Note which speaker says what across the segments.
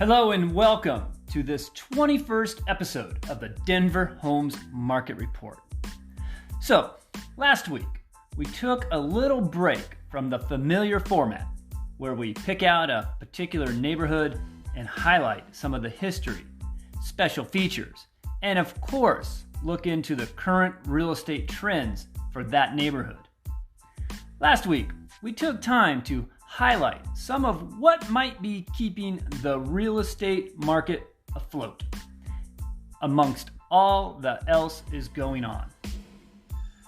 Speaker 1: Hello and welcome to this 21st episode of the Denver Homes Market Report. So, last week we took a little break from the familiar format where we pick out a particular neighborhood and highlight some of the history, special features, and of course, look into the current real estate trends for that neighborhood. Last week, we took time to highlight some of what might be keeping the real estate market afloat amongst all that else is going on.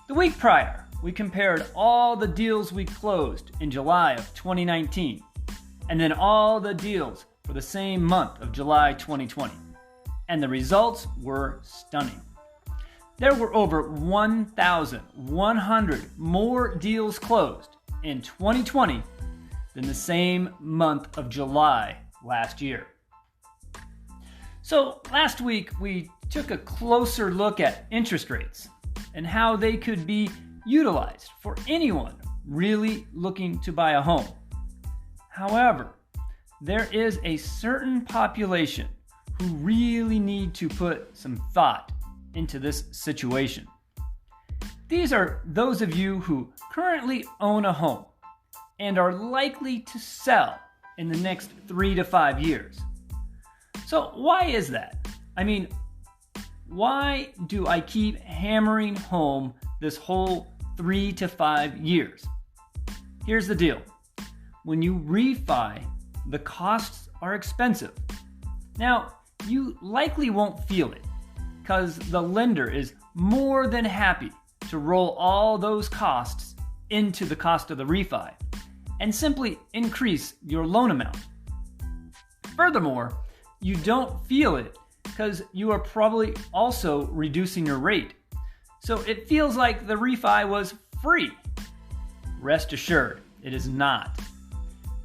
Speaker 1: The week prior, we compared all the deals we closed in July of 2019 and then all the deals for the same month of July 2020. And the results were stunning. There were over 1,100 more deals closed in 2020 than the same month of July last year. So last week we took a closer look at interest rates and how they could be utilized for anyone really looking to buy a home. However, there is a certain population who really need to put some thought into this situation. These are those of you who currently own a home and are likely to sell in the next 3 to 5 years. So why is that? I mean, why do I keep hammering home this whole 3 to 5 years? Here's the deal. When you refi, the costs are expensive. Now, you likely won't feel it because the lender is more than happy to roll all those costs into the cost of the refi and simply increase your loan amount. Furthermore, you don't feel it because you are probably also reducing your rate. So it feels like the refi was free. Rest assured, it is not.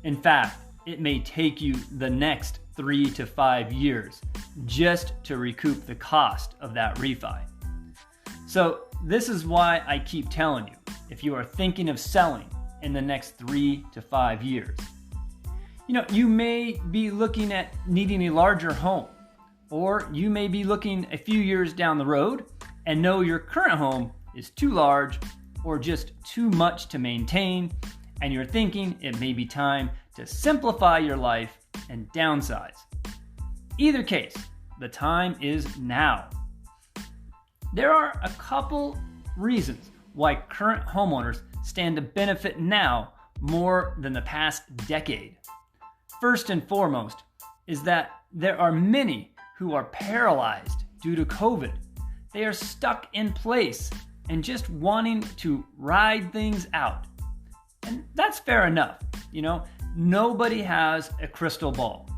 Speaker 1: In fact, it may take you the next 3 to 5 years just to recoup the cost of that refi. So this is why I keep telling you, if you are thinking of selling in the next 3 to 5 years. You may be looking at needing a larger home, or you may be looking a few years down the road and know your current home is too large or just too much to maintain, and you're thinking it may be time to simplify your life and downsize. Either case, the time is now. There are a couple reasons why current homeowners stand to benefit now more than the past decade. First and foremost is that there are many who are paralyzed due to COVID. They are stuck in place and just wanting to ride things out. And that's fair enough. Nobody has a crystal ball.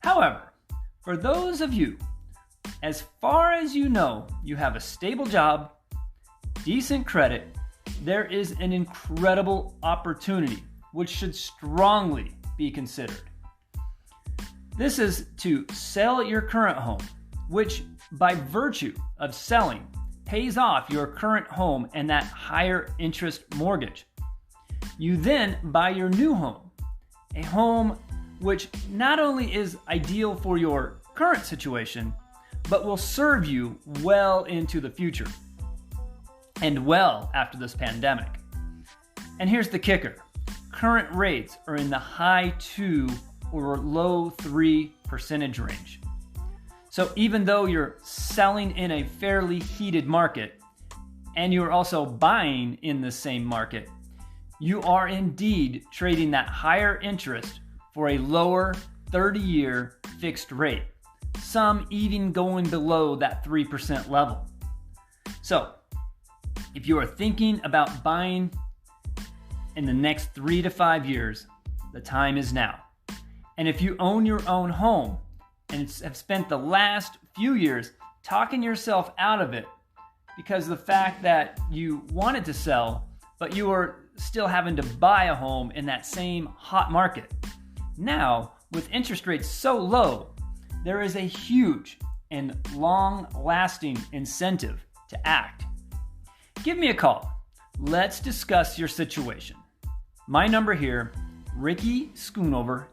Speaker 1: However, for those of you, as far as you know, you have a stable job, decent credit, there is an incredible opportunity which should strongly be considered. This is to sell your current home, which by virtue of selling pays off your current home and that higher interest mortgage. You then buy your new home, a home which not only is ideal for your current situation, but will serve you well into the future and well after this pandemic. And here's the kicker. Current rates are in the high 2 or low 3% range. So even though you're selling in a fairly heated market and you're also buying in the same market, you are indeed trading that higher interest for a lower 30-year fixed rate, some even going below that 3% level. So, if you are thinking about buying in the next 3 to 5 years, the time is now. And if you own your own home and have spent the last few years talking yourself out of it because of the fact that you wanted to sell, but you are still having to buy a home in that same hot market, now, with interest rates so low, there is a huge and long-lasting incentive to act. Give me a call. Let's discuss your situation. My number here, Ricky.schoonover,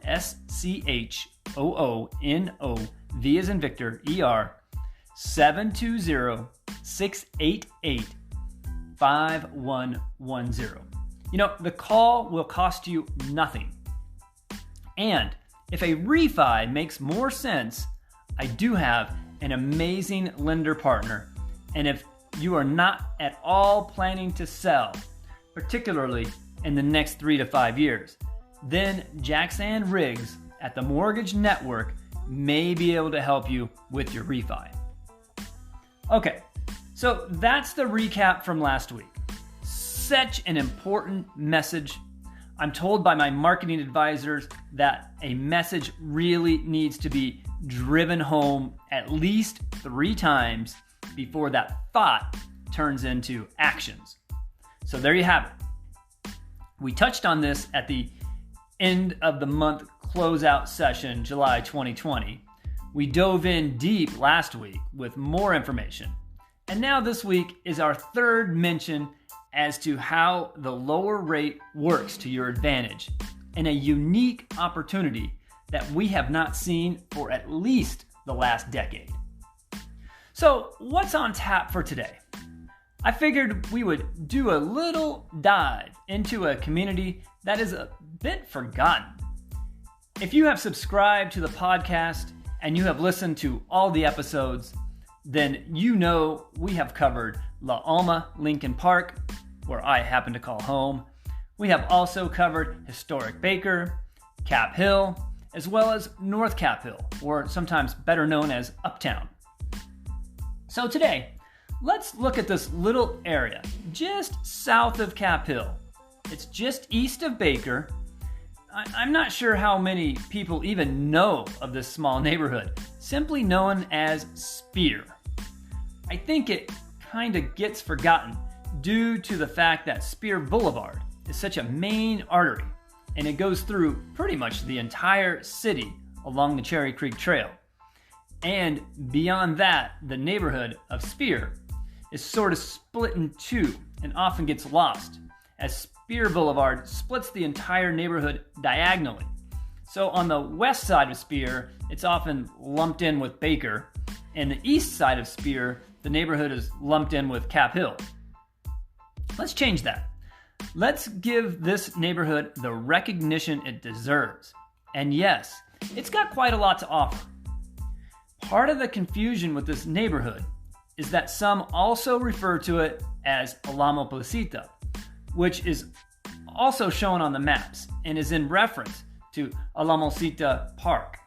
Speaker 1: V as in Victor, ER, 720-688-5110. The call will cost you nothing. And if a refi makes more sense, I do have an amazing lender partner. And if you are not at all planning to sell, particularly in the next 3 to 5 years, then Jackson Riggs at the Mortgage Network may be able to help you with your refi. Okay, so that's the recap from last week. Such an important message. I'm told by my marketing advisors that a message really needs to be driven home at least 3 times before that thought turns into actions. So there you have it. We touched on this at the end of the month closeout session, July 2020. We dove in deep last week with more information. And now this week is our third mention as to how the lower rate works to your advantage and a unique opportunity that we have not seen for at least the last decade. So what's on tap for today? I figured we would do a little dive into a community that is a bit forgotten. If you have subscribed to the podcast and you have listened to all the episodes, then you know we have covered La Alma, Lincoln Park, where I happen to call home. We have also covered historic Baker, Cap Hill, as well as North Cap Hill, or sometimes better known as Uptown. So today, let's look at this little area just south of Cap Hill. It's just east of Baker. I'm not sure how many people even know of this small neighborhood, simply known as Speer. I think it kind of gets forgotten due to the fact that Speer Boulevard is such a main artery, and it goes through pretty much the entire city along the Cherry Creek Trail. And beyond that, the neighborhood of Speer is sort of split in two and often gets lost, as Speer Boulevard splits the entire neighborhood diagonally. So on the west side of Speer, it's often lumped in with Baker, and the east side of Speer, the neighborhood is lumped in with Cap Hill. Let's change that. Let's give this neighborhood the recognition it deserves. And yes, it's got quite a lot to offer. Part of the confusion with this neighborhood is that some also refer to it as Alamo Placita, which is also shown on the maps and is in reference to Alamocita Park.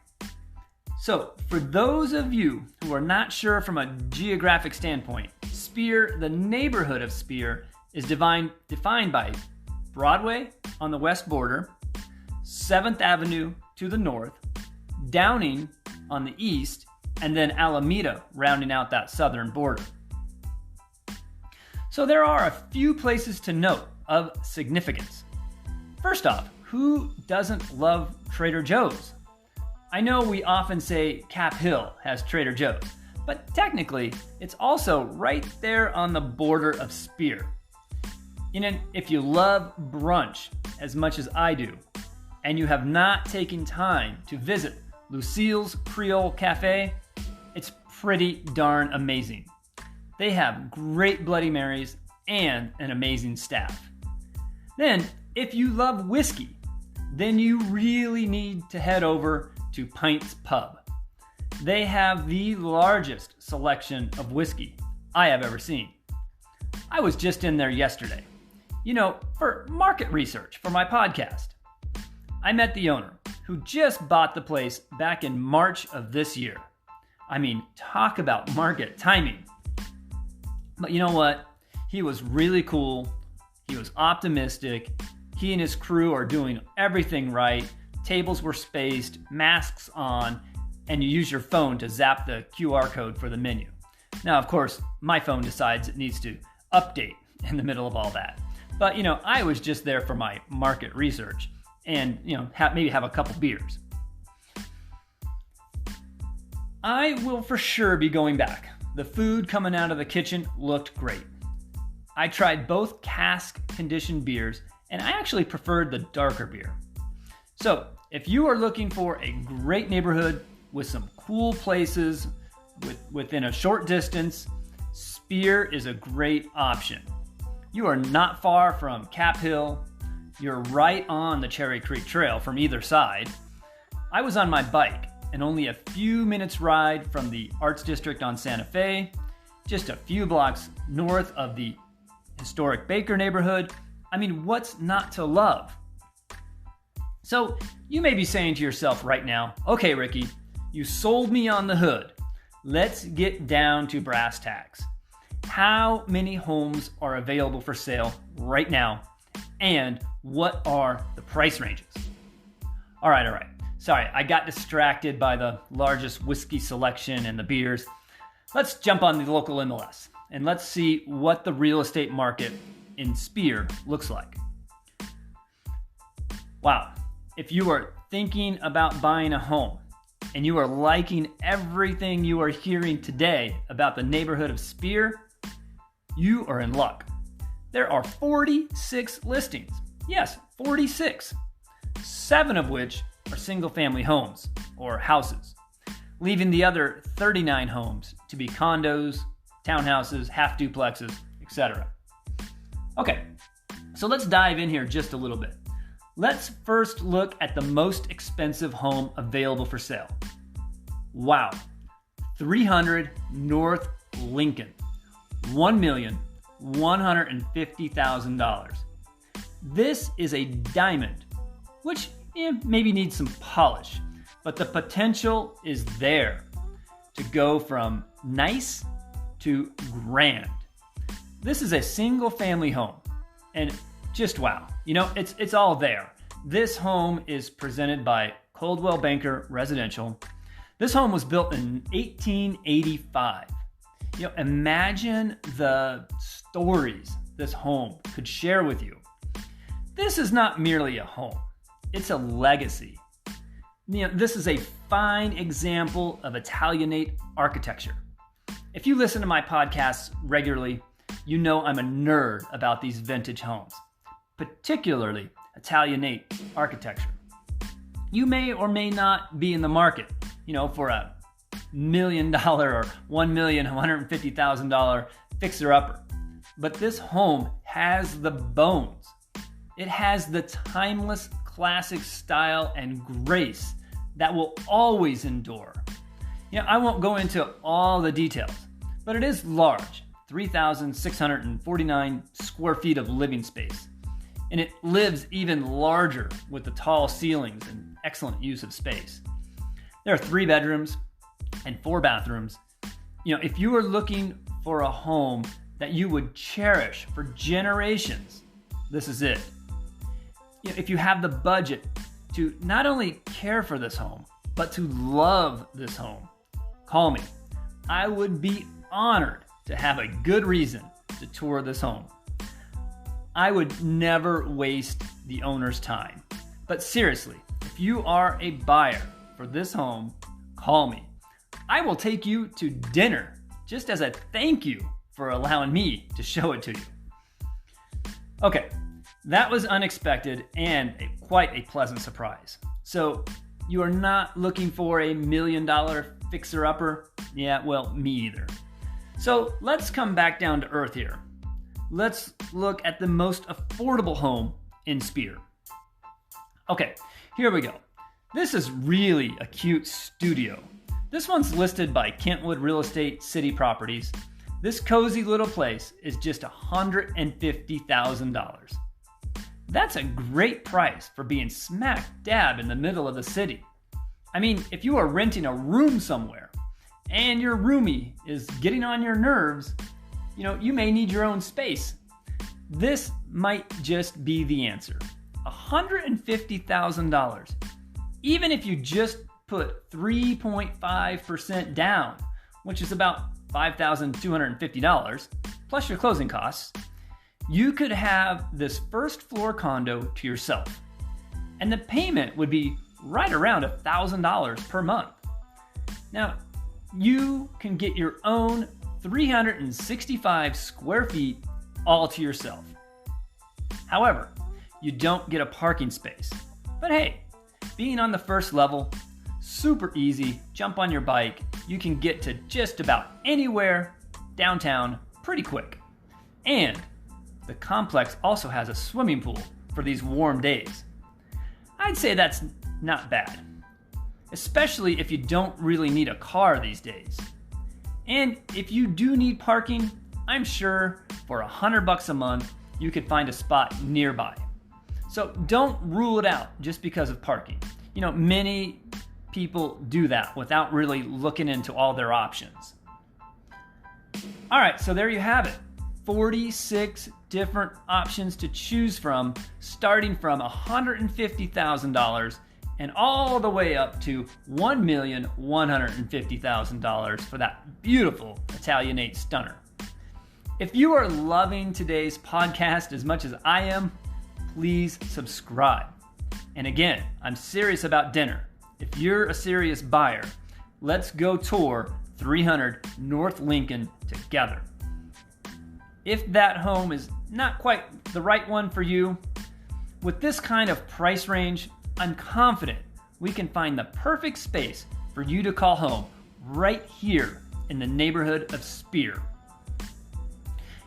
Speaker 1: So, for those of you who are not sure from a geographic standpoint, Speer, the neighborhood of Speer, is defined by Broadway on the west border, 7th Avenue to the north, Downing on the east, and then Alameda rounding out that southern border. So there are a few places to note of significance. First off, who doesn't love Trader Joe's? I know we often say Cap Hill has Trader Joe's, but technically it's also right there on the border of Speer. If you love brunch as much as I do, and you have not taken time to visit Lucille's Creole Cafe, it's pretty darn amazing. They have great Bloody Marys and an amazing staff. Then, if you love whiskey, then you really need to head over to Pint's Pub. They have the largest selection of whiskey I have ever seen. I was just in there yesterday, for market research for my podcast. I met the owner, who just bought the place back in March of this year. I mean, talk about market timing. But you know what? He was really cool. He was optimistic. He and his crew are doing everything right. Tables were spaced, masks on, and you use your phone to zap the QR code for the menu. Now, of course, my phone decides it needs to update in the middle of all that. But, I was just there for my market research and, maybe have a couple beers. I will for sure be going back. The food coming out of the kitchen looked great. I tried both cask conditioned beers, and I actually preferred the darker beer. So, If you are looking for a great neighborhood with some cool places within a short distance, Speer is a great option. You are not far from Cap Hill. You're right on the Cherry Creek Trail from either side. I was on my bike and only a few minutes ride from the Arts District on Santa Fe, just a few blocks north of the historic Baker neighborhood. I mean, what's not to love? So you may be saying to yourself right now, okay, Ricky, you sold me on the hood. Let's get down to brass tacks. How many homes are available for sale right now? And what are the price ranges? All right. Sorry, I got distracted by the largest whiskey selection and the beers. Let's jump on the local MLS and let's see what the real estate market in Speer looks like. Wow, if you are thinking about buying a home and you are liking everything you are hearing today about the neighborhood of Speer, you are in luck. There are 46 listings. Yes, 46. 7 of which are single-family homes or houses, leaving the other 39 homes to be condos, townhouses, half-duplexes, etc. Okay, so let's dive in here just a little bit. Let's first look at the most expensive home available for sale. Wow, 300 North Lincoln, $1,150,000. This is a diamond, which maybe needs some polish, but the potential is there to go from nice to grand. This is a single family home, and just wow, it's all there. This home is presented by Coldwell Banker Residential. This home was built in 1885. Imagine the stories this home could share with you. This is not merely a home. It's a legacy. This is a fine example of Italianate architecture. If you listen to my podcasts regularly, you know I'm a nerd about these vintage homes, particularly Italianate architecture. You may or may not be in the market, for a $1 million or $1,150,000 fixer-upper. But this home has the bones. It has the timeless classic style and grace that will always endure. I won't go into all the details, but it is large, 3,649 square feet of living space. And it lives even larger with the tall ceilings and excellent use of space. There are 3 bedrooms and 4 bathrooms. If you are looking for a home that you would cherish for generations, this is it. If you have the budget to not only care for this home, but to love this home, call me. I would be honored to have a good reason to tour this home. I would never waste the owner's time. But seriously, if you are a buyer for this home, call me. I will take you to dinner just as a thank you for allowing me to show it to you. Okay, that was unexpected and quite a pleasant surprise. So you are not looking for a $1 million fixer-upper? Yeah, well, me either. So let's come back down to earth here. Let's look at the most affordable home in Speer. Okay, here we go. This is really a cute studio. This one's listed by Kentwood Real Estate City Properties. This cozy little place is just $150,000. That's a great price for being smack dab in the middle of the city. I mean, if you are renting a room somewhere and your roomie is getting on your nerves, you may need your own space. This might just be the answer. $150,000. Even if you just put 3.5% down, which is about $5,250, plus your closing costs, you could have this first floor condo to yourself. And the payment would be right around $1,000 per month. Now, you can get your own 365 square feet all to yourself. However, you don't get a parking space. But hey, being on the first level, super easy, jump on your bike, you can get to just about anywhere downtown pretty quick. And the complex also has a swimming pool for these warm days. I'd say that's not bad, especially if you don't really need a car these days. And if you do need parking, I'm sure for $100 a month, you could find a spot nearby. So don't rule it out just because of parking. You know, many people do that without really looking into all their options. All right, so there you have it. 46 different options to choose from, starting from $150,000 and all the way up to $1,150,000 for that beautiful Italianate stunner. If you are loving today's podcast as much as I am, please subscribe. And again, I'm serious about dinner. If you're a serious buyer, let's go tour 300 North Lincoln together. If that home is not quite the right one for you, with this kind of price range, I'm confident we can find the perfect space for you to call home right here in the neighborhood of Speer.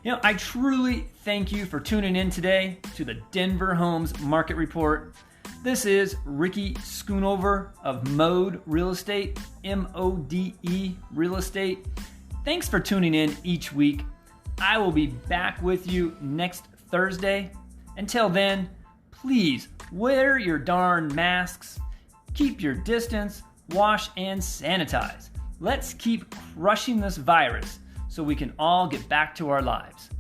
Speaker 1: You know, I truly thank you for tuning in today to the Denver Homes Market Report. This is Ricky.schoonover of Mode Real Estate, M-O-D-E Real Estate. Thanks for tuning in each week. I will be back with you next Thursday. Until then, please wear your darn masks, keep your distance, wash and sanitize. Let's keep crushing this virus so we can all get back to our lives.